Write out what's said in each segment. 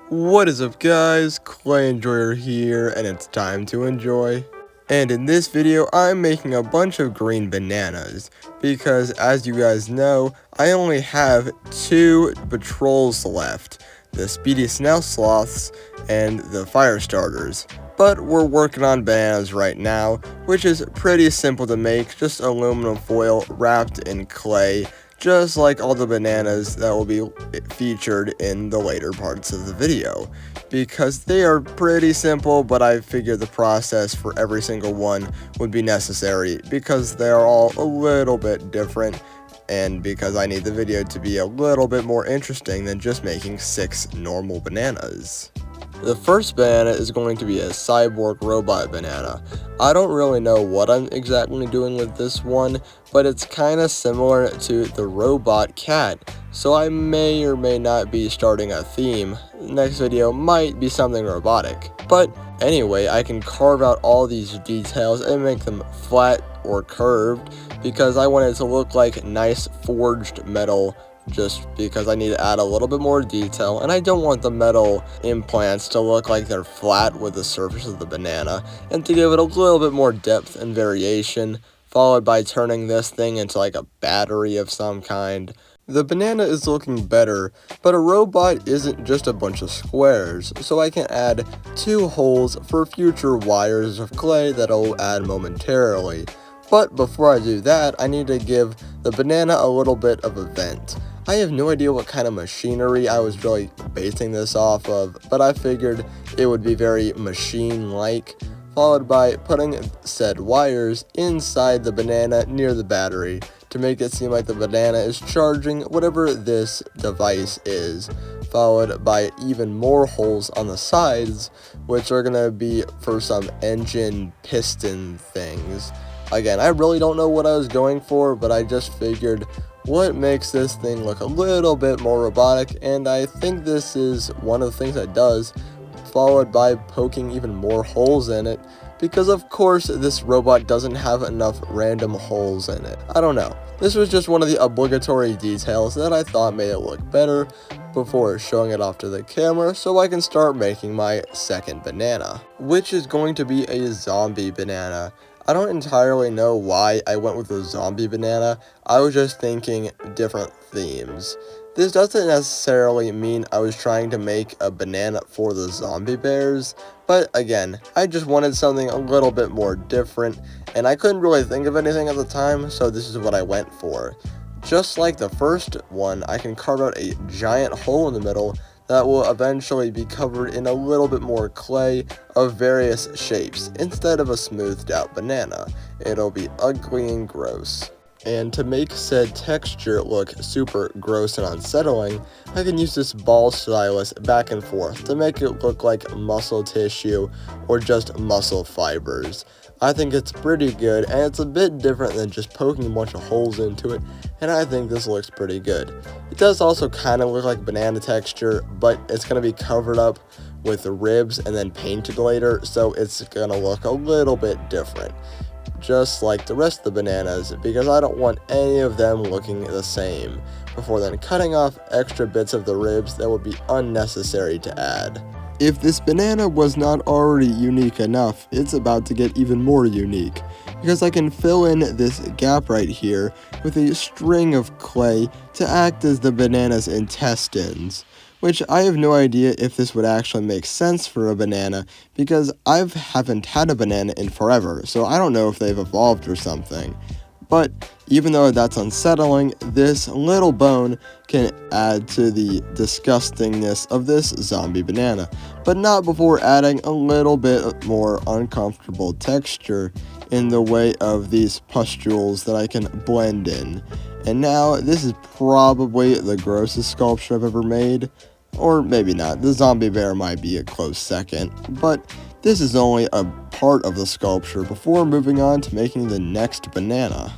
What is up, guys? Clay Enjoyer here, and it's time to enjoy. And in this video, I'm making a bunch of green bananas, because as you guys know, I only have 2 patrols left, the Speedy Snail Sloths and the Fire Starters. But we're working on bananas right now, which is pretty simple to make, just aluminum foil wrapped in clay, just like all the bananas that will be featured in the later parts of the video, because they are pretty simple, but I figured the process for every single one would be necessary, because they are all a little bit different, and because I need the video to be a little bit more interesting than just making 6 normal bananas. The first banana is going to be a cyborg robot banana. I don't really know what I'm exactly doing with this one, but it's kind of similar to the robot cat, so I may or may not be starting a theme. The next video might be something robotic. But anyway, I can carve out all these details and make them flat or curved, because I want it to look like nice forged metal, just because I need to add a little bit more detail, and I don't want the metal implants to look like they're flat with the surface of the banana, and to give it a little bit more depth and variation, followed by turning this thing into like a battery of some kind. The banana is looking better, but a robot isn't just a bunch of squares, so I can add 2 holes for future wires of clay that I'll add momentarily. But before I do that, I need to give the banana a little bit of a vent. I have no idea what kind of machinery I was really basing this off of, but I figured it would be very machine-like, followed by putting said wires inside the banana near the battery to make it seem like the banana is charging whatever this device is, followed by even more holes on the sides, which are going to be for some engine piston things. Again, I really don't know what I was going for, but I just figured what makes this thing look a little bit more robotic, and I think this is one of the things it does, followed by poking even more holes in it, because of course this robot doesn't have enough random holes in it. I don't know. This was just one of the obligatory details that I thought made it look better before showing it off to the camera, so I can start making my second banana, which is going to be a zombie banana. I don't entirely know why I went with a zombie banana. I was just thinking different themes. This doesn't necessarily mean I was trying to make a banana for the zombie bears, but again, I just wanted something a little bit more different, and I couldn't really think of anything at the time, so this is what I went for. Just like the first one, I can carve out a giant hole in the middle that will eventually be covered in a little bit more clay of various shapes. Instead of a smoothed out banana, it'll be ugly and gross. And to make said texture look super gross and unsettling, I can use this ball stylus back and forth to make it look like muscle tissue or just muscle fibers. I think it's pretty good, and it's a bit different than just poking a bunch of holes into it, and I think this looks pretty good. It does also kind of look like banana texture, but it's going to be covered up with the ribs and then painted later, so it's going to look a little bit different, just like the rest of the bananas, because I don't want any of them looking the same, before then cutting off extra bits of the ribs that would be unnecessary to add. If this banana was not already unique enough, it's about to get even more unique, because I can fill in this gap right here with a string of clay to act as the banana's intestines, which I have no idea if this would actually make sense for a banana, because I haven't had a banana in forever, so I don't know if they've evolved or something. But even though that's unsettling, this little bone can add to the disgustingness of this zombie banana, but not before adding a little bit more uncomfortable texture in the way of these pustules that I can blend in. And now, this is probably the grossest sculpture I've ever made, or maybe not. The zombie bear might be a close second, but this is only a part of the sculpture before moving on to making the next banana.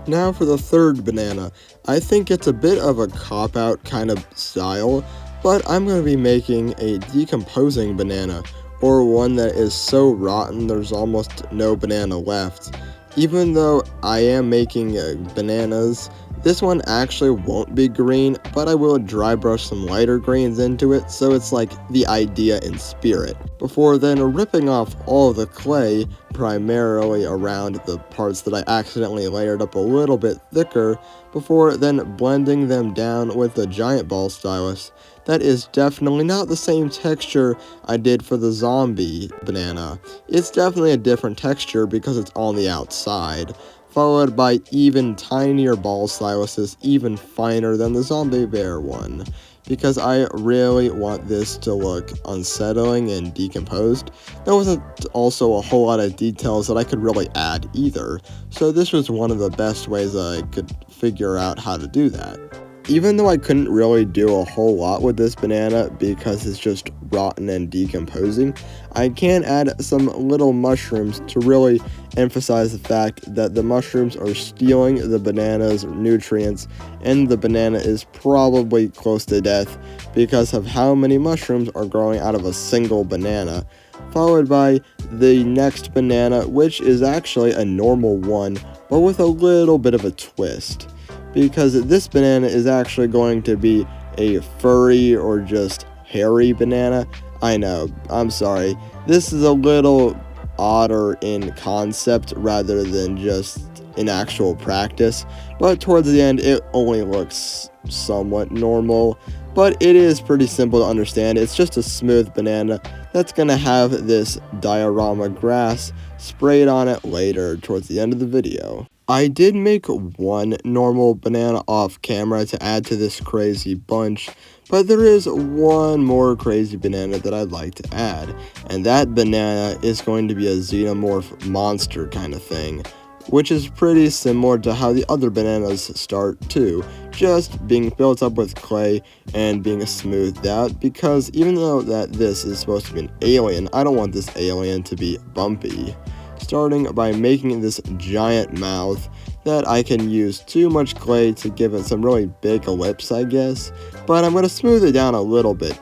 Now for the third banana. I think it's a bit of a cop-out kind of style, but I'm going to be making a decomposing banana, or one that is so rotten there's almost no banana left. Even though I am making bananas This one actually won't be green, but I will dry brush some lighter greens into it so it's like the idea in spirit, before then ripping off all of the clay, primarily around the parts that I accidentally layered up a little bit thicker, before then blending them down with the giant ball stylus. That is definitely not the same texture I did for the zombie banana. It's definitely a different texture because it's on the outside, followed by even tinier ball styluses, even finer than the zombie bear one, because I really want this to look unsettling and decomposed. There wasn't also a whole lot of details that I could really add either, so this was one of the best ways I could figure out how to do that. Even though I couldn't really do a whole lot with this banana because it's just rotten and decomposing, I can add some little mushrooms to really emphasize the fact that the mushrooms are stealing the banana's nutrients and the banana is probably close to death because of how many mushrooms are growing out of a single banana, followed by the next banana, which is actually a normal one but with a little bit of a twist, because this banana is actually going to be a furry or just hairy banana. I know, I'm sorry. This is a little odder in concept rather than just in actual practice, but towards the end it only looks somewhat normal, but it is pretty simple to understand. It's just a smooth banana that's gonna have this diorama grass sprayed on it later towards the end of the video. I did make one normal banana off camera to add to this crazy bunch, but there is one more crazy banana that I'd like to add, and that banana is going to be a xenomorph monster kind of thing, which is pretty similar to how the other bananas start too, just being built up with clay and being smoothed out, because even though that this is supposed to be an alien, I don't want this alien to be bumpy. Starting by making this giant mouth that I can use too much clay to give it some really big lips, I guess, but I'm going to smooth it down a little bit,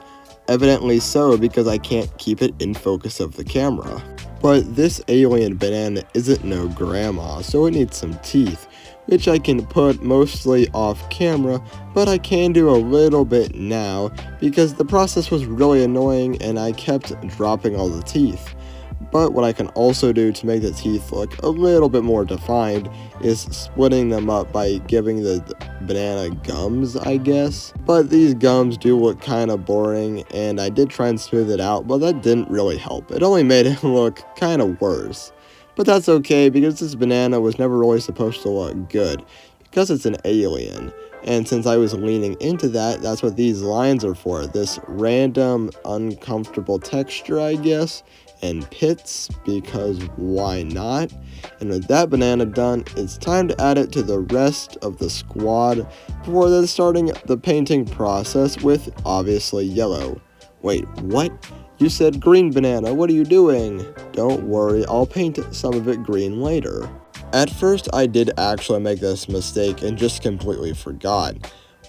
evidently so because I can't keep it in focus of the camera. But this alien banana isn't no grandma, so it needs some teeth, which I can put mostly off camera, but I can do a little bit now because the process was really annoying and I kept dropping all the teeth. But what I can also do to make the teeth look a little bit more defined is splitting them up by giving the banana gums, I guess. But these gums do look kind of boring, and I did try and smooth it out, but that didn't really help. It only made it look kind of worse. But that's okay, because this banana was never really supposed to look good, because it's an alien. And since I was leaning into that, that's what these lines are for. This random, uncomfortable texture, I guess, and pits, because why not? And with that banana done, it's time to add it to the rest of the squad before then starting the painting process with, obviously, yellow. Wait, what? You said green banana, what are you doing? Don't worry, I'll paint some of it green later. At first, I did actually make this mistake and just completely forgot.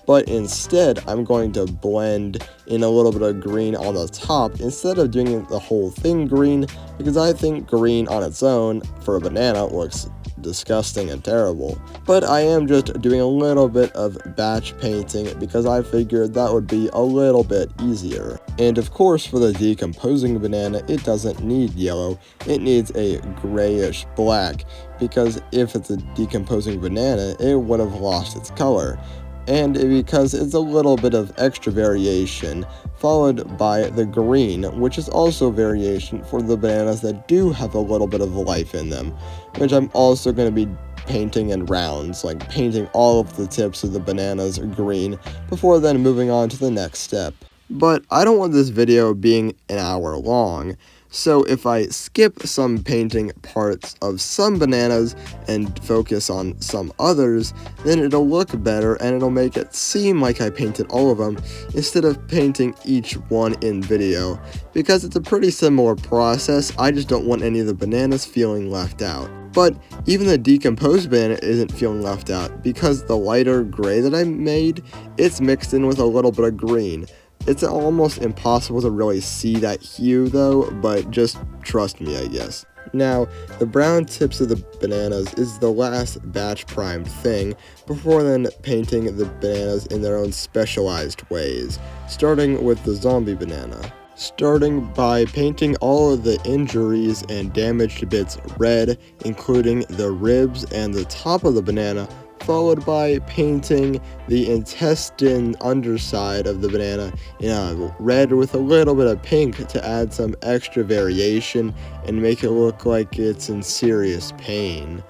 But instead, I'm going to blend in a little bit of green on the top instead of doing the whole thing green, because I think green on its own for a banana looks disgusting and terrible. But I am just doing a little bit of batch painting because I figured that would be a little bit easier. And of course, for the decomposing banana, it doesn't need yellow, it needs a grayish black, because if it's a decomposing banana, it would have lost its color. And because it's a little bit of extra variation, followed by the green, which is also variation for the bananas that do have a little bit of life in them, which I'm also going to be painting in rounds, like painting all of the tips of the bananas green, before then moving on to the next step. But I don't want this video being an hour long, so if I skip some painting parts of some bananas and focus on some others, then it'll look better and it'll make it seem like I painted all of them instead of painting each one in video. Because it's a pretty similar process, I just don't want any of the bananas feeling left out. But even the decomposed banana isn't feeling left out, because the lighter gray that I made, it's mixed in with a little bit of green. It's almost impossible to really see that hue though, but just trust me, I guess. Now, the brown tips of the bananas is the last batch primed thing, before then painting the bananas in their own specialized ways, starting with the zombie banana. Starting by painting all of the injuries and damaged bits red, including the ribs and the top of the banana, followed by painting the intestine underside of the banana in red with a little bit of pink to add some extra variation and make it look like it's in serious pain.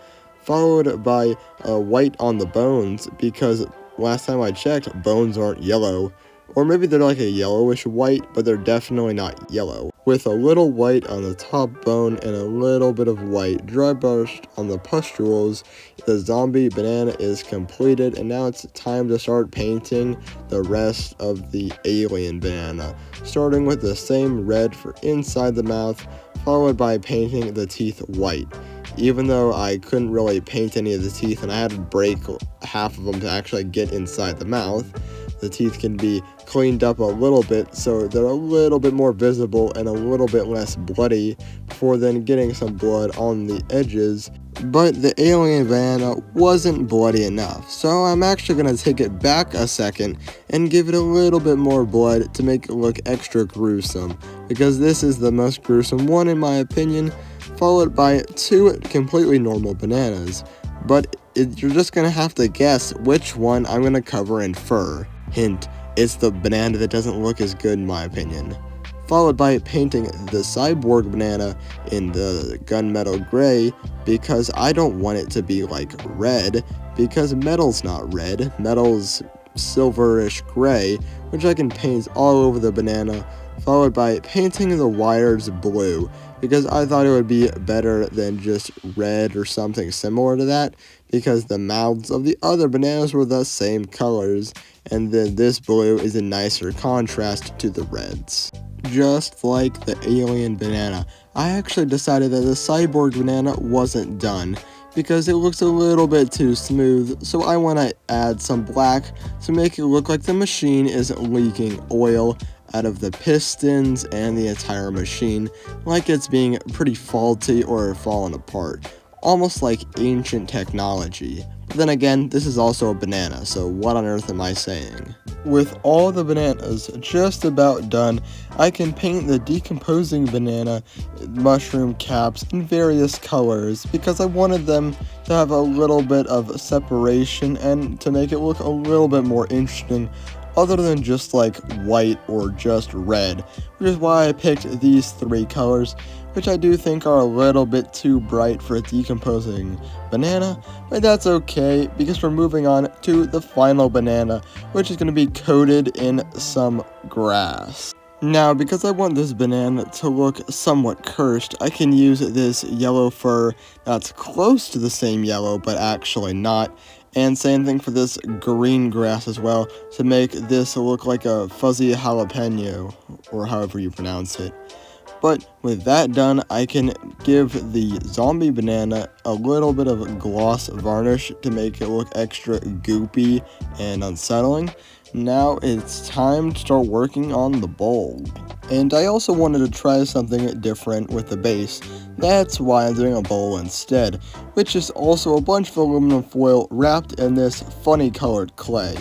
Followed by white on the bones, because last time I checked, bones aren't yellow. Or maybe they're like a yellowish white, but they're definitely not yellow. With a little white on the top bone and a little bit of white dry brushed on the pustules, the zombie banana is completed, and now it's time to start painting the rest of the alien banana, starting with the same red for inside the mouth, followed by painting the teeth white. Even though I couldn't really paint any of the teeth and I had to break half of them to actually get inside the mouth, the teeth can be cleaned up a little bit so they're a little bit more visible and a little bit less bloody before then getting some blood on the edges. But the alien banana wasn't bloody enough, so I'm actually going to take it back a second and give it a little bit more blood to make it look extra gruesome, because this is the most gruesome one in my opinion, followed by 2 completely normal bananas. But you're just going to have to guess which one I'm going to cover in fur. Hint, it's the banana that doesn't look as good in my opinion. Followed by painting the cyborg banana in the gunmetal gray, because I don't want it to be like red, because metal's not red, metal's silverish gray, which I can paint all over the banana, followed by painting the wires blue, because I thought it would be better than just red or something similar to that, because the mouths of the other bananas were the same colors, and then this blue is a nicer contrast to the reds. Just like the alien banana, I actually decided that the cyborg banana wasn't done, because it looks a little bit too smooth, so I want to add some black to make it look like the machine is leaking oil out of the pistons and the entire machine, like it's being pretty faulty or falling apart, almost like ancient technology. But then again, this is also a banana, so what on earth am I saying? With all the bananas just about done, I can paint the decomposing banana mushroom caps in various colors, because I wanted them to have a little bit of separation and to make it look a little bit more interesting, other than just like white or just red, which is why I picked these 3 colors, which I do think are a little bit too bright for a decomposing banana, but that's okay, because we're moving on to the final banana, which is going to be coated in some grass. Now, because I want this banana to look somewhat cursed, I can use this yellow fur that's close to the same yellow, but actually not. And same thing for this green grass as well, to make this look like a fuzzy jalapeno, or however you pronounce it. But with that done, I can give the zombie banana a little bit of gloss varnish to make it look extra goopy and unsettling. Now it's time to start working on the bulb. And I also wanted to try something different with the base. That's why I'm doing a bowl instead, which is also a bunch of aluminum foil wrapped in this funny colored clay.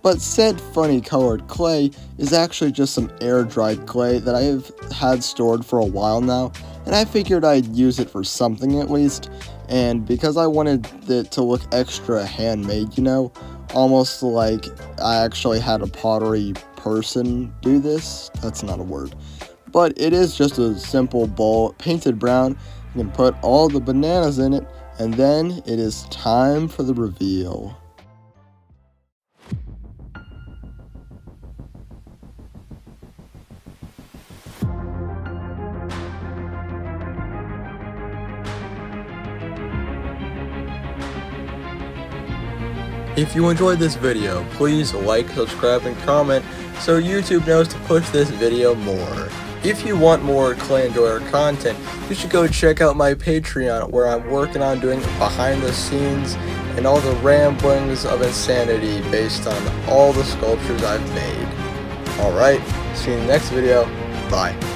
But said funny colored clay is actually just some air dried clay that I've had stored for a while now, and I figured I'd use it for something at least. And because I wanted it to look extra handmade, you know, almost like I actually had a pottery person do this. That's not a word. But it is just a simple bowl painted brown. You can put all the bananas in it, and then it is time for the reveal. If you enjoyed this video, please like, subscribe, and comment so YouTube knows to push this video more. If you want more Clay Enjoyer content, you should go check out my Patreon, where I'm working on doing behind the scenes and all the ramblings of insanity based on all the sculptures I've made. Alright, see you in the next video. Bye.